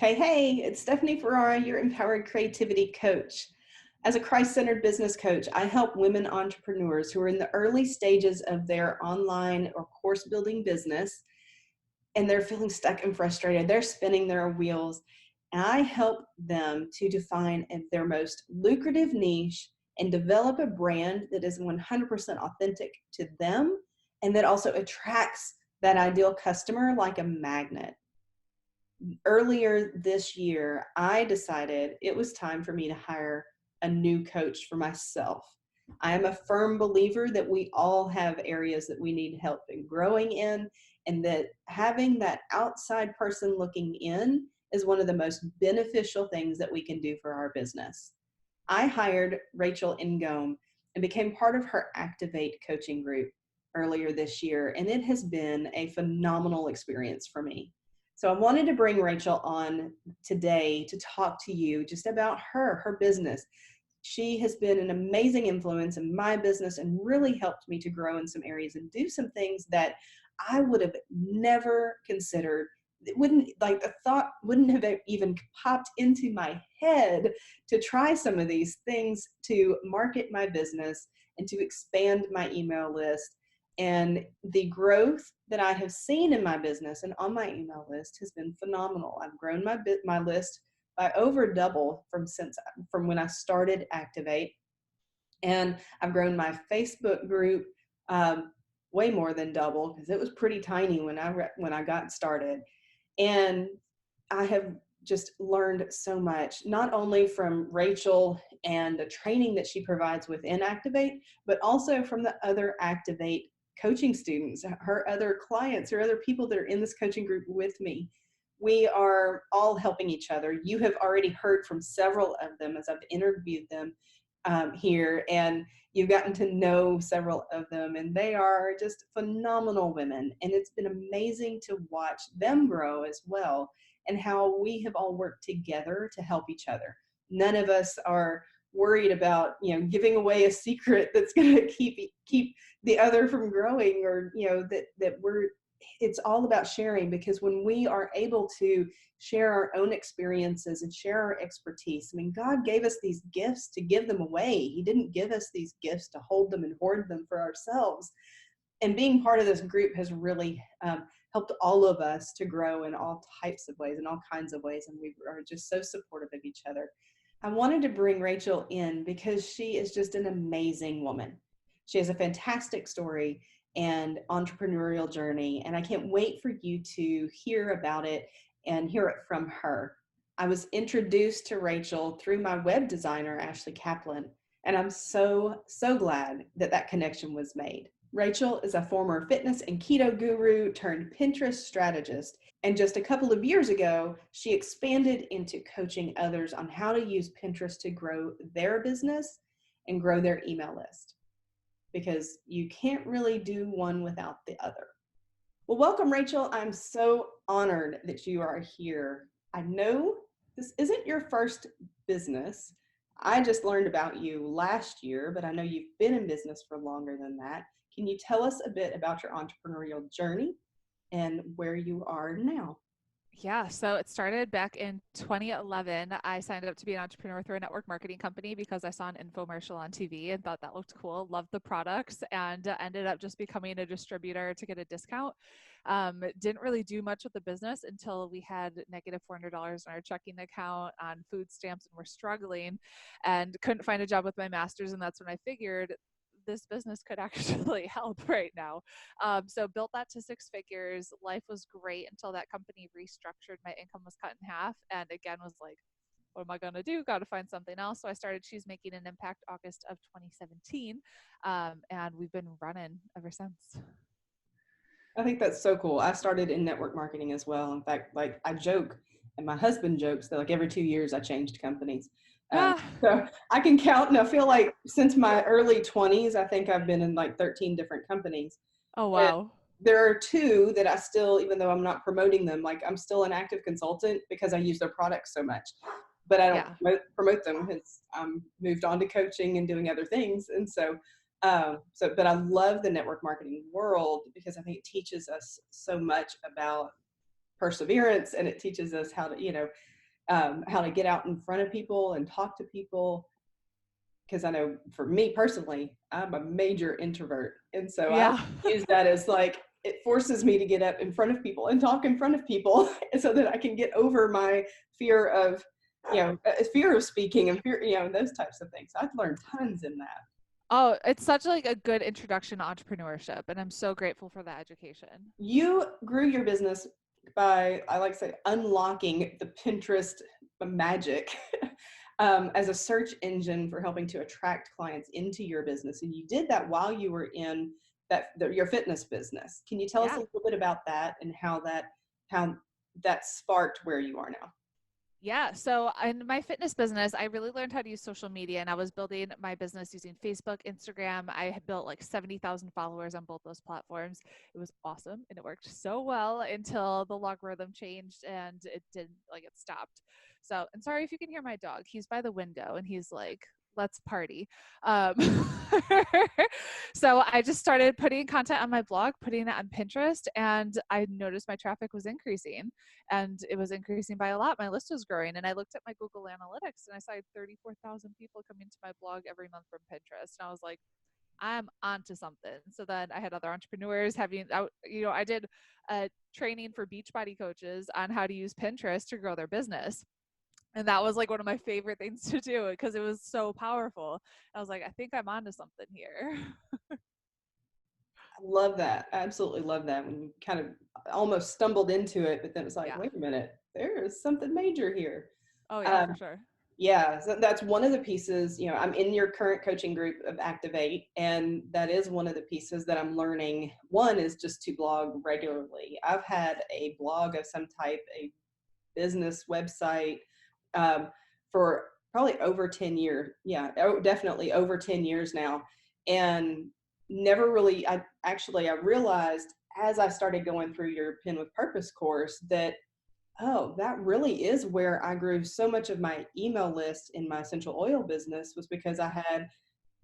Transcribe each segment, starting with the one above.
Hey, it's Stephanie Ferrara, your empowered creativity coach. As a Christ-centered business coach, I help women entrepreneurs who are in the early stages of their online or course building business, and they're feeling stuck and frustrated. They're spinning their wheels. And I help them to define their most lucrative niche and develop a brand that is 100% authentic to them and that also attracts that ideal customer like a magnet. Earlier this year, I decided it was time for me to hire a new coach for myself. I am a firm believer that we all have areas that we need help in growing in, and that having that outside person looking in is one of the most beneficial things that we can do for our business. I hired Rachel Ngom and became part of her Activate coaching group earlier this year, and it has been a phenomenal experience for me. So I wanted to bring Rachel on today to talk to you just about her business. She has been an amazing influence in my business and really helped me to grow in some areas and do some things that I would have never considered. It wouldn't, like, the thought wouldn't have even popped into my head to try some of these things to market my business and to expand my email list. And the growth that I have seen in my business and on my email list has been phenomenal. I've grown my list by over double from when I started Activate, and I've grown my Facebook group way more than double because it was pretty tiny when I got started. And I have just learned so much, not only from Rachel and the training that she provides within Activate, but also from the other Activate coaching students, her other clients, or other people that are in this coaching group with me. We are all helping each other. You have already heard from several of them as I've interviewed them here, and you've gotten to know several of them, and they are just phenomenal women. And it's been amazing to watch them grow as well, and how we have all worked together to help each other. None of us are worried about, giving away a secret that's going to keep the other from growing, or, it's all about sharing, because when we are able to share our own experiences and share our expertise, I mean, God gave us these gifts to give them away. He didn't give us these gifts to hold them and hoard them for ourselves. And being part of this group has really helped all of us to grow in all types of ways and all kinds of ways. And we are just so supportive of each other. I wanted to bring Rachel in because she is just an amazing woman. She has a fantastic story and entrepreneurial journey, and I can't wait for you to hear about it and hear it from her. I was introduced to Rachel through my web designer, Ashley Kaplan, and I'm so glad that connection was made. Rachel is a former fitness and keto guru turned Pinterest strategist. And just a couple of years ago, she expanded into coaching others on how to use Pinterest to grow their business and grow their email list, because you can't really do one without the other. Well, welcome, Rachel. I'm so honored that you are here. I know this isn't your first business. I just learned about you last year, but I know you've been in business for longer than that. Can you tell us a bit about your entrepreneurial journey and where you are now? Yeah, so it started back in 2011. I signed up to be an entrepreneur through a network marketing company because I saw an infomercial on TV and thought that looked cool, loved the products, and ended up just becoming a distributor to get a discount. Didn't really do much with the business until we had negative $400 in our checking account on food stamps and were struggling and couldn't find a job with my master's. And that's when I figured this business could actually help right now. So built that to six figures. Life was great until that company restructured. My income was cut in half, and again was like, what am I going to do? Got to find something else. So I started She's Making an Impact August of 2017, and we've been running ever since. I think that's so cool. I started in network marketing as well. In fact, like, I joke, and my husband jokes that like every 2 years I changed companies. Um, Ah, so I can count, and I feel like since my early 20s, I think I've been in like 13 different companies. oh And wow. there are two that I still, even though I'm not promoting them, like, I'm still an active consultant because I use their products so much. But I don't Yeah. promote them because I'm moved on to coaching and doing other things. And but I love the network marketing world because I think it teaches us so much about perseverance, and it teaches us how to, how to get out in front of people and talk to people. Because I know for me personally, I'm a major introvert. And so I Yeah. use that as like, it forces me to get up in front of people and talk in front of people and so that I can get over my fear of, fear of speaking and fear, those types of things. I've learned tons in that. Oh, it's such like a good introduction to entrepreneurship, and I'm so grateful for that education. You grew your business by, I like to say, unlocking the Pinterest magic as a search engine for helping to attract clients into your business. And you did that while you were in your fitness business. Can you tell us a Yeah. little bit about that and how that sparked where you are now? Yeah. So in my fitness business, I really learned how to use social media, and I was building my business using Facebook, Instagram. I had built like 70,000 followers on both those platforms. It was awesome and it worked so well until the logarithm changed and it didn't, like, it stopped. So, and sorry if you can hear my dog. He's by the window and he's like, let's party. Um, so I just started putting content on my blog, putting it on Pinterest, and I noticed my traffic was increasing, and it was increasing by a lot. My list was growing, and I looked at my Google Analytics and I saw 34,000 people coming to my blog every month from Pinterest. And I was like, I'm onto something. So then I had other entrepreneurs I did a training for Beachbody coaches on how to use Pinterest to grow their business. And that was like one of my favorite things to do because it was so powerful. I was like, I think I'm onto something here. I love that. I absolutely love that when you kind of almost stumbled into it, but then it's like, Yeah. wait a minute, there is something major here. Oh yeah, for Um, sure. Yeah, so that's one of the pieces, I'm in your current coaching group of Activate, and that is one of the pieces that I'm learning. One is just to blog regularly. I've had a blog of some type, a business website, for probably over 10 years. Yeah, definitely over 10 years now. And never really, I realized as I started going through your Pen with Purpose course that, oh, that really is where I grew so much of my email list in my essential oil business, was because I had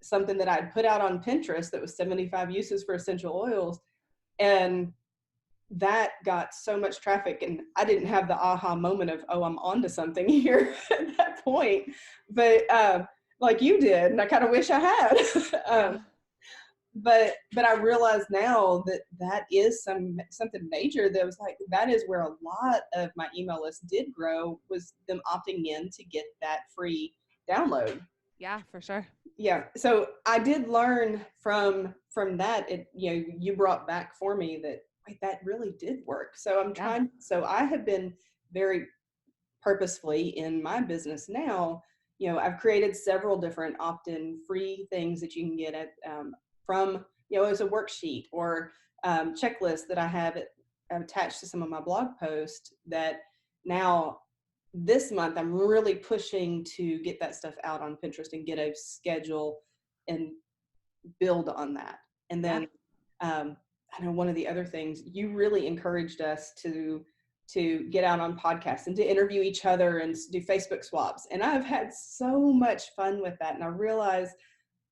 something that I'd put out on Pinterest that was 75 uses for essential oils. And that got so much traffic, and I didn't have the aha moment of, oh, I'm onto something here at that point. But like you did, and I kind of wish I had. Yeah. But I realize now that that is something major. That was like, that is where a lot of my email list did grow, was them opting in to get that free download. Yeah, for sure. Yeah, so I did learn from that. You brought back for me that, wait, that really did work. So Yeah. so I have been very purposefully in my business now. I've created several different opt-in free things that you can get from, as a worksheet or checklist that I have attached to some of my blog posts, that now this month I'm really pushing to get that stuff out on Pinterest and get a schedule and build on that. And Yeah. then I know one of the other things, you really encouraged us to get out on podcasts and to interview each other and do Facebook swaps. And I've had so much fun with that. And I realized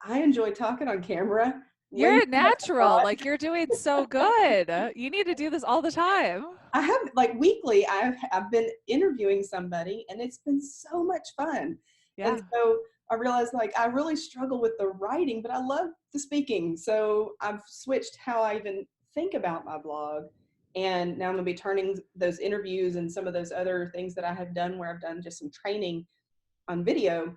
I enjoy talking on camera way You're a more than I natural. thought. Like, you're doing so good. You need to do this all the time. I have, like, weekly, I've been interviewing somebody, and it's been so much fun. And Yeah. so I realized, like, I really struggle with the writing, but I love the speaking. So I've switched how I even think about my blog. And now I'm going to be turning those interviews and some of those other things that I have done, where I've done just some training on video,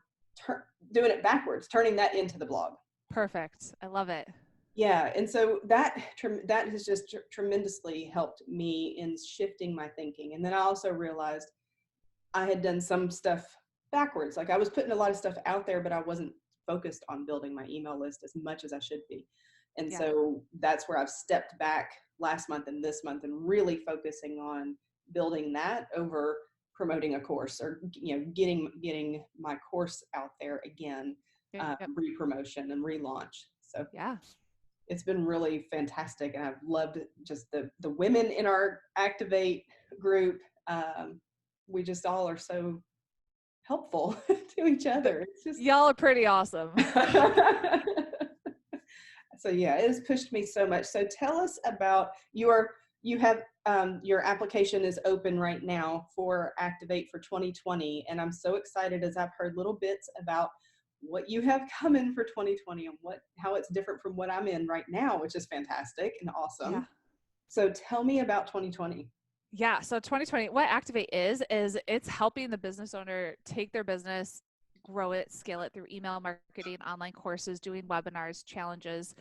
doing it backwards, turning that into the blog. Perfect. I love it. Yeah, and so that has just tremendously helped me in shifting my thinking. And then I also realized I had done some stuff backwards. Like, I was putting a lot of stuff out there, but I wasn't focused on building my email list as much as I should be. And Yeah. so that's where I've stepped back last month and this month and really focusing on building that over promoting a course, or getting my course out there again, Yep. re-promotion and relaunch. So Yeah. it's been really fantastic, and I've loved just the women in our Activate group. We just all are so helpful to each other. It's just Y'all are pretty awesome. so yeah, it has pushed me so much. So tell us about your you have your application is open right now for Activate for 2020. And I'm so excited as I've heard little bits about what you have coming for 2020 and how it's different from what I'm in right now, which is fantastic and Yeah. awesome. So tell me about 2020. Yeah. So 2020, what Activate is it's helping the business owner take their business, grow it, scale it through email marketing, online courses, doing webinars, challenges,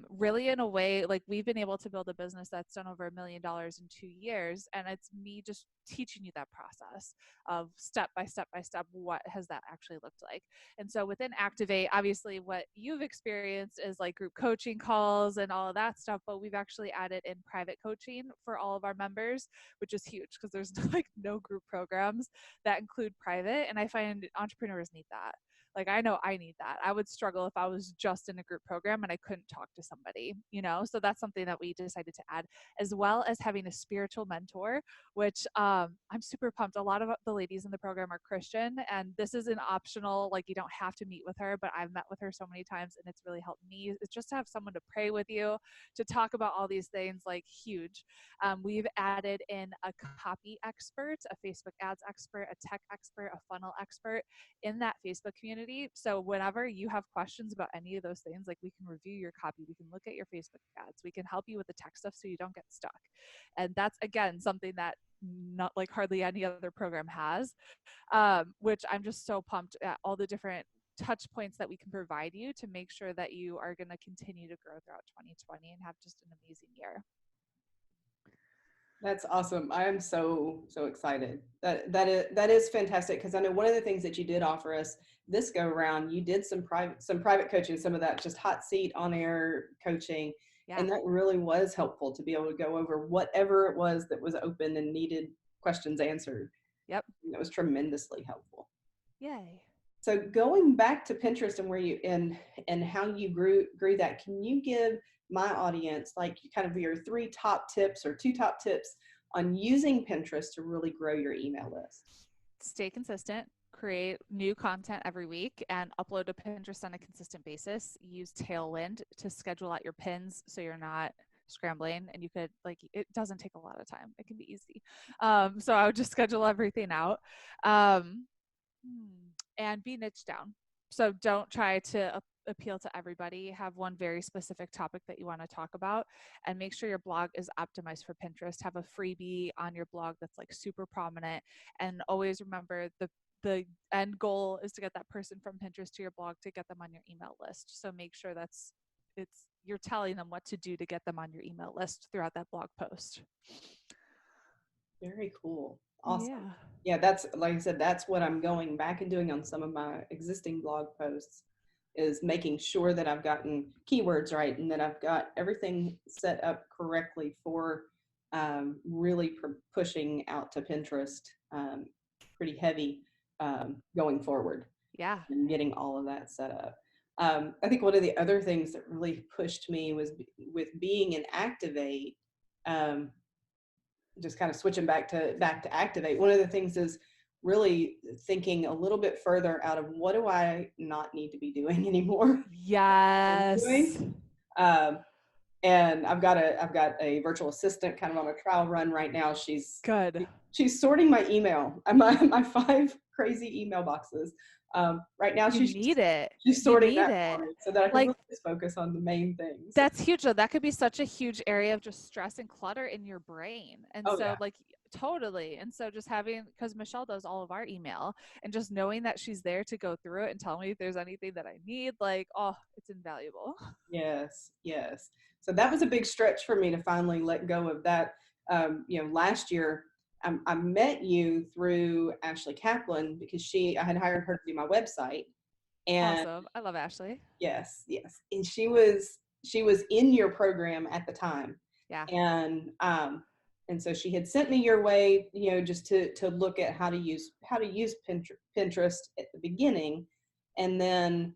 really in a way like we've been able to build a business that's done over $1 million in 2 years. And it's me just teaching you that process of step by step by step, what has that actually looked like? And so within Activate, obviously what you've experienced is like group coaching calls and all of that stuff, but we've actually added in private coaching for all of our members, which is huge because there's like no group programs that include private. And I find entrepreneurs need that. Like, I know I need that. I would struggle if I was just in a group program and I couldn't talk to somebody, you know? So that's something that we decided to add, as well as having a spiritual mentor, which I'm super pumped. A lot of the ladies in the program are Christian, and this is an optional, like, you don't have to meet with her, but I've met with her so many times and it's really helped me. It's just to have someone to pray with you, to talk about all these things, like, huge. We've added in a copy expert, a Facebook ads expert, a tech expert, a funnel expert in that Facebook community. So whenever you have questions about any of those things, like, we can review your copy, we can look at your Facebook ads, we can help you with the tech stuff so you don't get stuck. And that's, again, something that not like hardly any other program has, which I'm just so pumped at all the different touch points that we can provide you to make sure that you are going to continue to grow throughout 2020 and have just an amazing year. That's awesome. I am so excited. That is fantastic, because I know one of the things that you did offer us this go around, you did some private coaching, some of that just hot seat on air coaching. Yeah. And that really was helpful to be able to go over whatever it was that was open and needed questions answered. Yep. And that was tremendously helpful. Yay. So going back to Pinterest and where you and how you grew that, can you give my audience like kind of your 3 top tips or 2 top tips on using Pinterest to really grow your email list? Stay consistent, create new content every week, and upload to Pinterest on a consistent basis. Use Tailwind to schedule out your pins so you're not scrambling, and you could, like, it doesn't take a lot of time. It can be easy. So I would just schedule everything out. And be niche down. So don't try to appeal to everybody. Have one very specific topic that you want to talk about, and make sure your blog is optimized for Pinterest. Have a freebie on your blog that's like super prominent, and always remember the end goal is to get that person from Pinterest to your blog to get them on your email list. So make sure you're telling them what to do to get them on your email list throughout that blog post. Very cool. Awesome. Yeah. Yeah, that's, like I said, that's what I'm going back and doing on some of my existing blog posts, is making sure that I've gotten keywords right and that I've got everything set up correctly for really pushing out to Pinterest pretty heavy going forward. Yeah. And getting all of that set up. I think one of the other things that really pushed me was with being an Activate, just kind of switching back to Activate. One of the things is really thinking a little bit further out of what do I not need to be doing anymore. Yes. And I've got a virtual assistant kind of on a trial run right now. She's Good. She's sorting my email, my 5 crazy email boxes. Right now she's sorting that for me so that I can really just focus on the main things. That's huge though. That could be such a huge area of just stress and clutter in your brain. And totally. And so just having, because Michelle does all of our email, and just knowing that she's there to go through it and tell me if there's anything that I need, like, oh, it's invaluable. Yes. So that was a big stretch for me to finally let go of that. Last year I met you through Ashley Kaplan, because I had hired her to do my website. And awesome. I love Ashley. Yes. And she was in your program at the time. Yeah. And so she had sent me your way, just to look at how to use Pinterest at the beginning. And then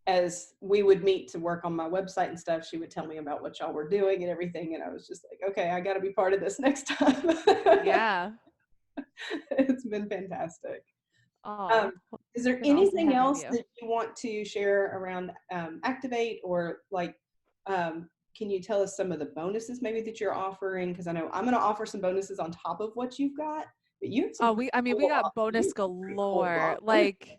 as we would meet to work on my website and stuff, she would tell me about what y'all were doing and everything. And I was just like, okay, I got to be part of this next time. Yeah. It's been fantastic. Is there been anything awesome else you. that you want to share around Activate, or like, can you tell us some of the bonuses maybe that you're offering? Because I know I'm going to offer some bonuses on top of what you've got, but you have some Oh, pretty we cool, got bonus pretty cool galore. bonuses. Like,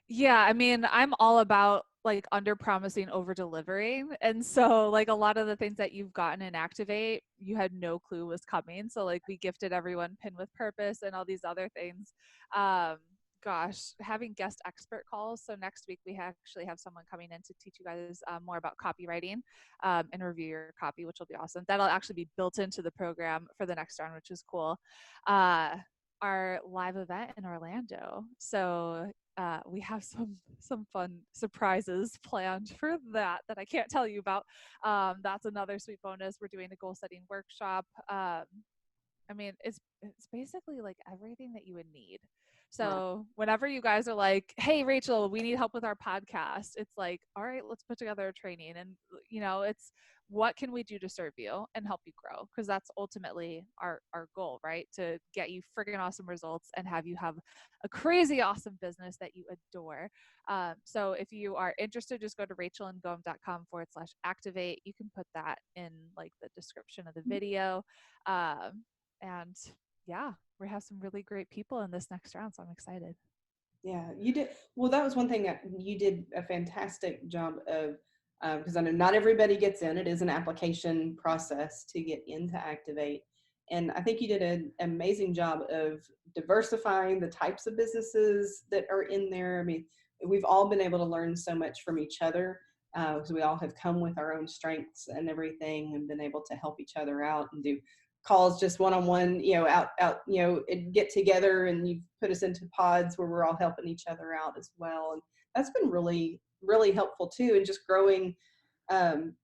yeah, I mean, I'm all about like under promising, over delivering. And so like a lot of the things that you've gotten in Activate, you had no clue was coming. So like we gifted everyone Pin with Purpose and all these other things. Um, Gosh, having guest expert calls. So next week we actually have someone coming in to teach you guys more about copywriting and review your copy, which will be awesome. That'll actually be built into the program for the next round, which is cool. Our live event in Orlando. So we have some fun surprises planned for that I can't tell you about. That's another sweet bonus. We're doing a goal setting workshop. I mean, it's basically like everything that you would need. Right. So whenever you guys are like, "Hey, Rachel, we need help with our podcast," it's like, "All right, let's put together a training." And it's what can we do to serve you and help you grow? Because that's ultimately our goal, right? To get you friggin' awesome results and have you have a crazy awesome business that you adore. So if you are interested, just go to rachelandgom.com/activate. You can put that in like the description of the video. And yeah, we have some really great people in this next round, so I'm excited. Yeah, you did. Well, that was one thing that you did a fantastic job of, because I know not everybody gets in. It is an application process to get into Activate. And I think you did an amazing job of diversifying the types of businesses that are in there. I mean, we've all been able to learn so much from each other because we all have come with our own strengths and everything and been able to help each other out and do calls just one-on-one, out, and get together, and you put us into pods where we're all helping each other out as well. And that's been really, really helpful too. And just um,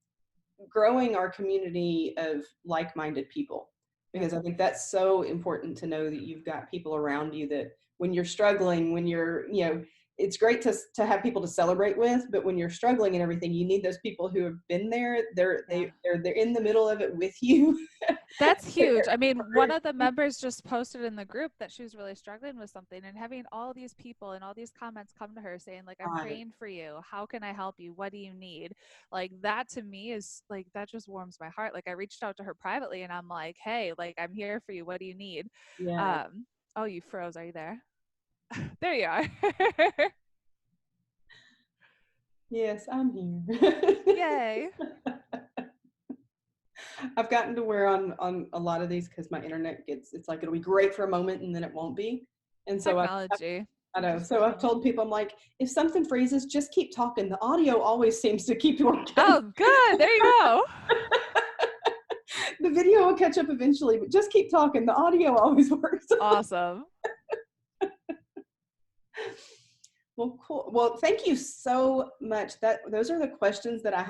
growing our community of like-minded people, because I think that's so important to know that you've got people around you that when you're struggling, when you're, it's great to have people to celebrate with, but when you're struggling and everything, you need those people who have been there. They're in the middle of it with you. That's huge. I mean, one of the members just posted in the group that she was really struggling with something, and having all these people and all these comments come to her saying like, "I'm Right. praying for you. How can I help you? What do you need?" Like that to me is like, that just warms my heart. Like I reached out to her privately and I'm like, "Hey, like I'm here for you. What do you need?" Yeah. Um, oh, you froze. Are you there? There you are. Yes, I'm here. Yay. I've gotten to where on a lot of these, because my internet it's like it'll be great for a moment and then it won't be. And so Technology. I It's know. just So I've funny. told people, I'm like, if something freezes, just keep talking. The audio always seems to keep working. Oh, good. There you go. The video will catch up eventually, but just keep talking. The audio always works. Awesome. Well, cool. Well, thank you so much. Those are the questions that I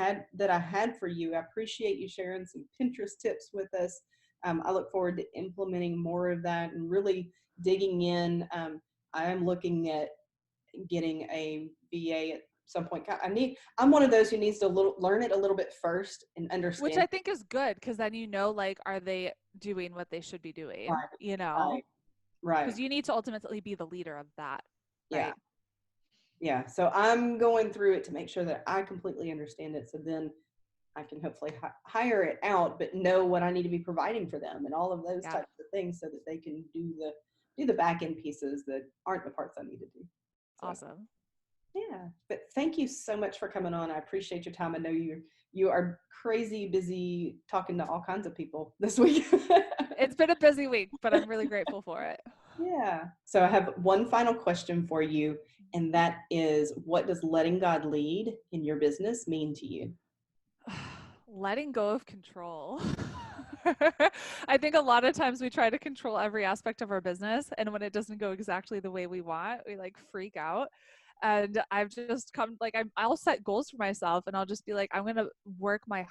had for you. I appreciate you sharing some Pinterest tips with us. I look forward to implementing more of that and really digging in. I am looking at getting a VA at some point. I'm one of those who needs to learn it a little bit first and Which understand. I think is good, because then like, are they doing what they should be doing? Right, right, right. Because you need to ultimately be the leader of that, Yeah, right? yeah. So I'm going through it to make sure that I completely understand it. So then I can hopefully hire it out, but know what I need to be providing for them and all of those Yeah. types of things, so that they can do the back end pieces that aren't the parts I need to do. So Awesome. yeah, but thank you so much for coming on. I appreciate your time. I know you are crazy busy talking to all kinds of people this week. It's been a busy week, but I'm really grateful for it. Yeah. So I have one final question for you, and that is, what does letting God lead in your business mean to you? Letting go of control. I think a lot of times we try to control every aspect of our business, and when it doesn't go exactly the way we want, we like freak out. And I've just come like I'll set goals for myself, and I'll just be like, I'm going to work my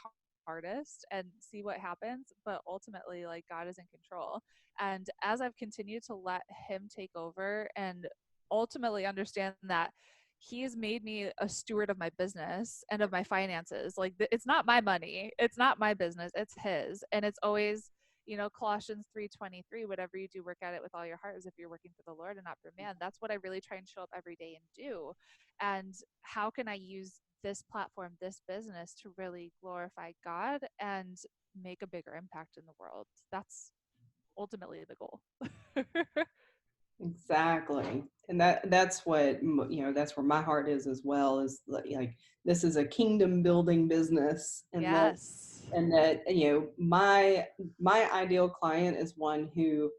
hardest and see what happens, but ultimately like God is in control. And as I've continued to let him take over and ultimately understand that he's made me a steward of my business and of my finances. Like it's not my money, it's not my business, it's his. And it's always, Colossians 3:23, whatever you do, work at it with all your heart as if you're working for the Lord and not for man. That's what I really try and show up every day and do. And how can I use this platform, this business to really glorify God and make a bigger impact in the world. That's ultimately the goal. Exactly. And that's what, that's where my heart is as well, is like this is a kingdom building business. Yes. And that, my ideal client is one who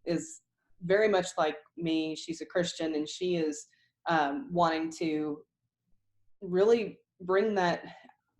is very much like me. She's a Christian, and she is wanting to really bring that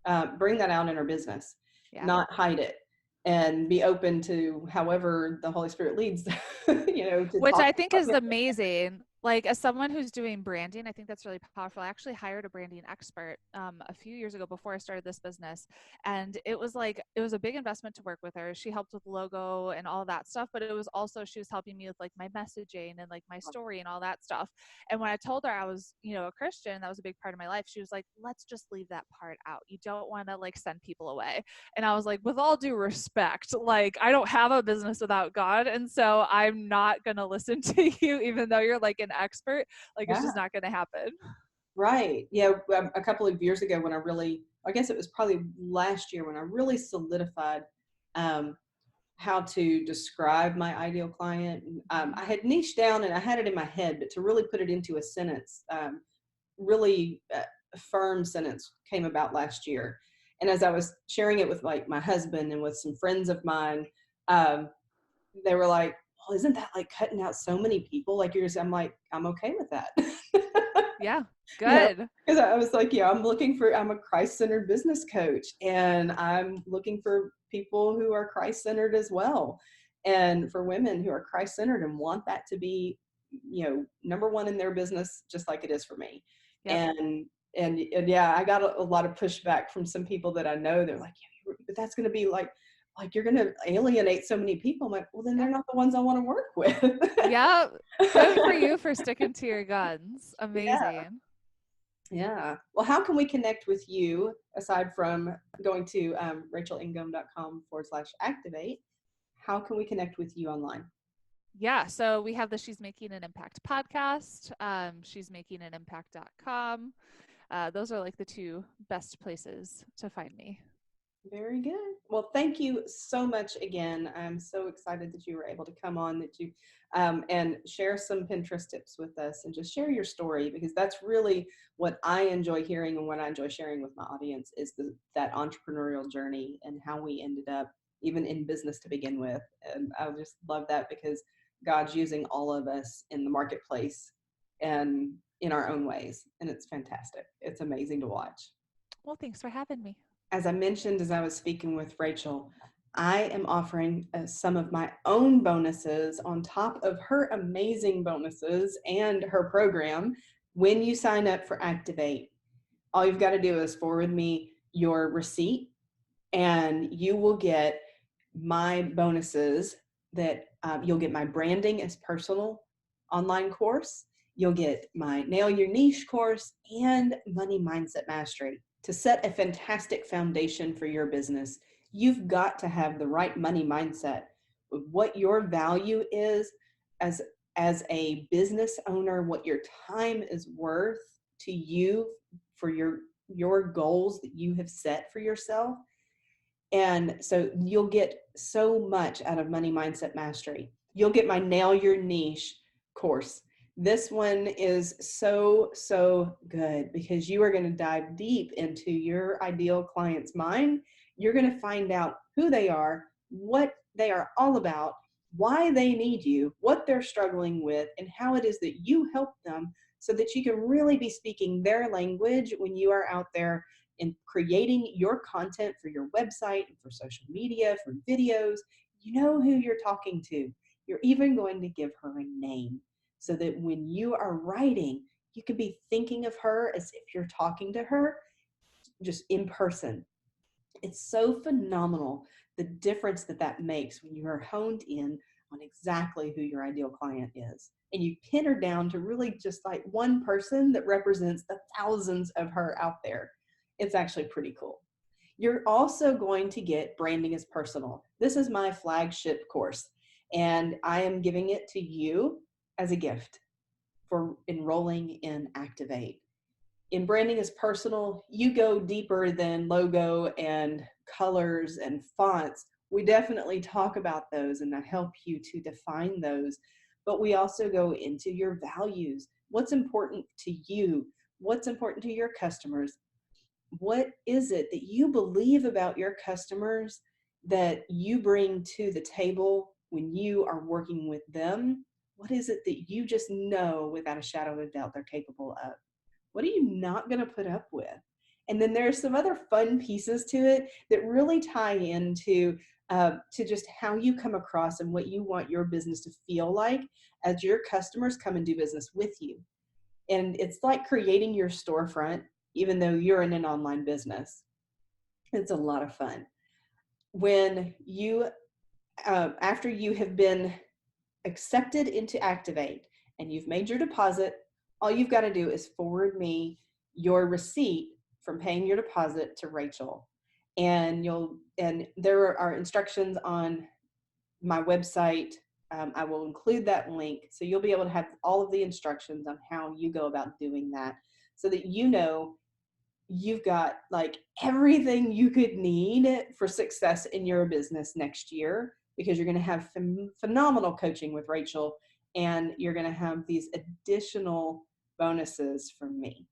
out in her business, Yeah. not hide it, and be open to however the Holy Spirit leads, to Which talk I think about is it. amazing. Like, as someone who's doing branding, I think that's really powerful. I actually hired a branding expert a few years ago before I started this business. And it was a big investment to work with her. She helped with logo and all that stuff, but it was also, she was helping me with like my messaging and like my story and all that stuff. And when I told her I was, a Christian, that was a big part of my life, she was like, let's just leave that part out. You don't want to like send people away. And I was like, with all due respect, like, I don't have a business without God. And so I'm not going to listen to you, even though you're like an expert. Like, it's Yeah, just not going to happen. right. Yeah, a couple of years ago, when I guess it was probably last year, when I really solidified um, how to describe my ideal client. I had niched down and I had it in my head, but to really put it into a sentence, really firm sentence, came about last year. And as I was sharing it with like my husband and with some friends of mine, um, they were like, well, isn't that like cutting out so many people like yours? I'm like, I'm okay with that. Yeah. Good. Because I was like, I'm a Christ-centered business coach, and I'm looking for people who are Christ-centered as well. And for women who are Christ-centered and want that to be, number one in their business, just like it is for me. Yep. And yeah, I got a lot of pushback from some people that I know. They're like, yeah, but that's going to be like you're going to alienate so many people. I'm like, well, then they're Yep. not the ones I want to work with. Yep. Good for you for sticking to your guns. Yeah. Amazing. Yeah. Well, how can we connect with you aside from going to rachelngom.com/activate? How can we connect with you online? Yeah. So we have the She's Making an Impact podcast. She's Making an Impact.com. Those are like the two best places to find me. Very good. Well, thank you so much again. I'm so excited that you were able to come on, that you and share some Pinterest tips with us, and just share your story, because that's really what I enjoy hearing and what I enjoy sharing with my audience is that entrepreneurial journey and how we ended up even in business to begin with. And I just love that, because God's using all of us in the marketplace and in our own ways. And it's fantastic. It's amazing to watch. Well, thanks for having me. As I mentioned as I was speaking with Rachel, I am offering some of my own bonuses on top of her amazing bonuses and her program when you sign up for Activate. All you've got to do is forward me your receipt, and you will get my bonuses. That you'll get my branding as personal online course. You'll get my Nail Your Niche course and Money Mindset Mastery. To set a fantastic foundation for your business, you've got to have the right money mindset, what your value is as a business owner, what your time is worth to you for your goals that you have set for yourself. And so you'll get so much out of Money Mindset Mastery. You'll get my Nail Your Niche course. This one is so, so good, because you are going to dive deep into your ideal client's mind. You're going to find out who they are, what they are all about, why they need you, what they're struggling with, and how it is that you help them, so that you can really be speaking their language when you are out there in creating your content for your website and for social media, for videos. You know who you're talking to. You're even going to give her a name, so that when you are writing, you could be thinking of her as if you're talking to her just in person. It's so phenomenal, the difference that makes when you are honed in on exactly who your ideal client is. And you pin her down to really just like one person that represents the thousands of her out there. It's actually pretty cool. You're also going to get Branding is Personal. This is my flagship course, and I am giving it to you as a gift for enrolling in Activate. in branding is personal, you go deeper than logo and colors and fonts. We definitely talk about those and I help you to define those. But we also go into your values. What's important to you? What's important to your customers? What is it that you believe about your customers that you bring to the table when you are working with them? What is it that you just know without a shadow of a doubt they're capable of? What are you not going to put up with? And then there's some other fun pieces to it that really tie into to just how you come across and what you want your business to feel like as your customers come and do business with you. And it's like creating your storefront, even though you're in an online business. It's a lot of fun. When you, after you have been accepted into Activate and you've made your deposit, all you've got to do is forward me your receipt from paying your deposit to Rachel. And there are instructions on my website. I will include that link. So you'll be able to have all of the instructions on how you go about doing that so that you know you've got like everything you could need for success in your business next year, because you're going to have phenomenal coaching with Rachel and you're going to have these additional bonuses from me.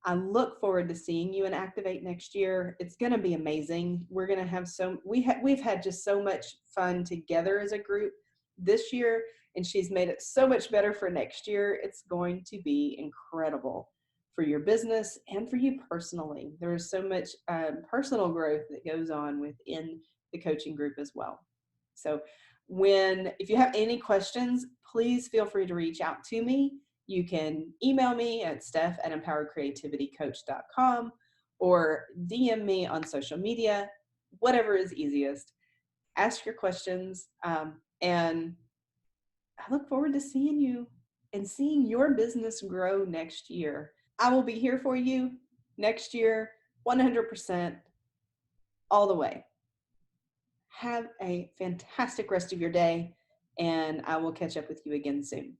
I look forward to seeing you in Activate next year. It's going to be amazing. We're going to have we've had just so much fun together as a group this year, and she's made it so much better for next year. It's going to be incredible for your business and for you personally. There's so much personal growth that goes on within the coaching group as well. So if you have any questions, please feel free to reach out to me. You can email me at steph@empoweredcreativitycoach.com or DM me on social media, whatever is easiest. Ask your questions, and I look forward to seeing you and seeing your business grow next year. I will be here for you next year, 100%, all the way. Have a fantastic rest of your day, and I will catch up with you again soon.